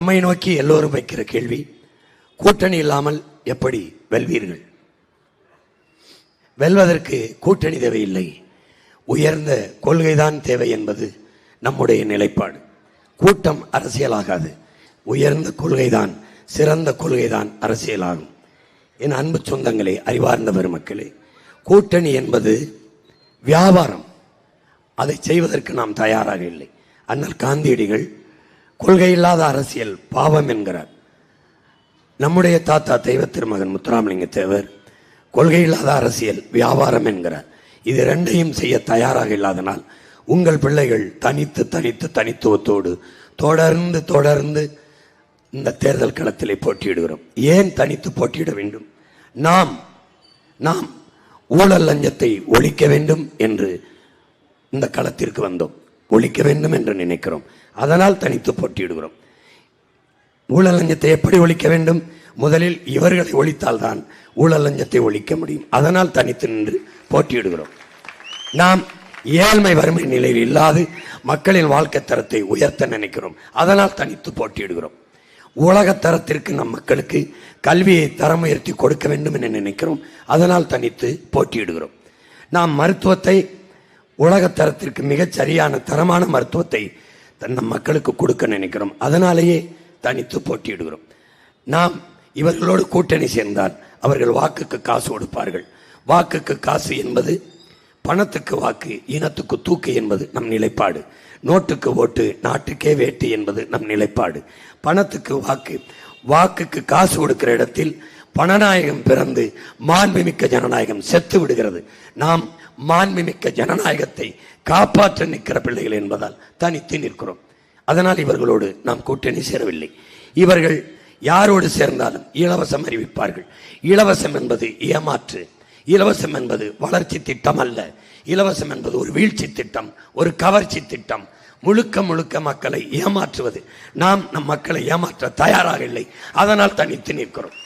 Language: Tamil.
நம்மை நோக்கி எல்லோரும் வைக்கிற கேள்வி, கூட்டணி இல்லாமல் எப்படி வெல்வீர்கள்? வெல்வதற்கு கூட்டணி தேவையில்லை, உயர்ந்த கொள்கைதான் தேவை என்பது நம்முடைய நிலைப்பாடு. கூட்டம் அரசியலாகாது, உயர்ந்த கொள்கைதான், சிறந்த கொள்கைதான் அரசியலாகும். என் அன்பு சொந்தங்களே, அறிவார்ந்த பெருமக்களே, கூட்டணி என்பது வியாபாரம். அதை செய்வதற்கு நாம் தயாராக இல்லை. அண்ணல் காந்தியடிகள் கொள்கை இல்லாத அரசியல் பாவம் என்கிறார். நம்முடைய தாத்தா தெய்வ திருமகன் முத்துராமலிங்க தேவர் கொள்கை இல்லாத அரசியல் வியாபாரம் என்கிறார். இது ரெண்டையும் செய்ய தயாராக இல்லாதனால் உங்கள் பிள்ளைகள் தனித்துவத்தோடு தொடர்ந்து இந்த தேர்தல் களத்திலே போட்டியிடுகிறோம். ஏன் தனித்து போட்டியிட வேண்டும்? நாம் ஊழல் லஞ்சத்தை ஒழிக்க வேண்டும் என்று இந்த களத்திற்கு வந்தோம். ஒழிக்க வேண்டும் என்று நினைக்கிறோம். அதனால் தனித்து போட்டியிடுகிறோம். ஊழல் லஞ்சத்தை எப்படி ஒழிக்க வேண்டும்? முதலில் இவர்களை ஒழித்தால்தான் ஊழல் லஞ்சத்தை ஒழிக்க முடியும். அதனால் தனித்து நின்று போட்டியிடுகிறோம். நாம் ஏழ்மை வறுமை நிலையில் இல்லாது மக்களின் வாழ்க்கை தரத்தை உயர்த்த நினைக்கிறோம். அதனால் தனித்து போட்டியிடுகிறோம். உலக தரத்திற்கு நம் மக்களுக்கு கல்வியை தரம் உயர்த்தி கொடுக்க வேண்டும் என்று நினைக்கிறோம். அதனால் தனித்து போட்டியிடுகிறோம். நாம் மருத்துவத்தை உலக தரத்திற்கு மிகச் சரியான தரமான மருத்துவத்தை நம் மக்களுக்கு கொடுக்க நினைக்கிறோம். அதனாலேயே தனித்து போட்டியிடுகிறோம். நாம் இவர்களோடு கூட்டணி சேர்ந்தால் அவர்கள் வாக்குக்கு காசு கொடுப்பார்கள். வாக்குக்கு காசு என்பது பணத்துக்கு வாக்கு, இனத்துக்கு தூக்கு என்பது நம் நிலைப்பாடு. நோட்டுக்கு ஓட்டு, நாட்டுக்கே வேட்டு என்பது நம் நிலைப்பாடு. பணத்துக்கு வாக்கு, வாக்குக்கு காசு கொடுக்கிற இடத்தில் பணநாயகம் பிறந்து மாண்புமிக்க ஜனநாயகம் செத்து விடுகிறது. நாம் மாண்புமிக்க ஜனநாயகத்தை காப்பாற்ற நிற்கிற பிள்ளைகள் என்பதால் தனித்து நிற்கிறோம். அதனால் இவர்களோடு நாம் கூட்டணி சேரவில்லை. இவர்கள் யாரோடு சேர்ந்தாலும் இலவசம் அறிவிப்பார்கள். இலவசம் என்பது ஏமாற்று. இலவசம் என்பது வளர்ச்சி திட்டம் அல்ல. இலவசம் என்பது ஒரு வீழ்ச்சி திட்டம், ஒரு கவர்ச்சி திட்டம். முழுக்க மக்களை ஏமாற்றுவது. நாம் நம் மக்களை ஏமாற்ற தயாராக இல்லை. அதனால் தனித்து நிற்கிறோம்.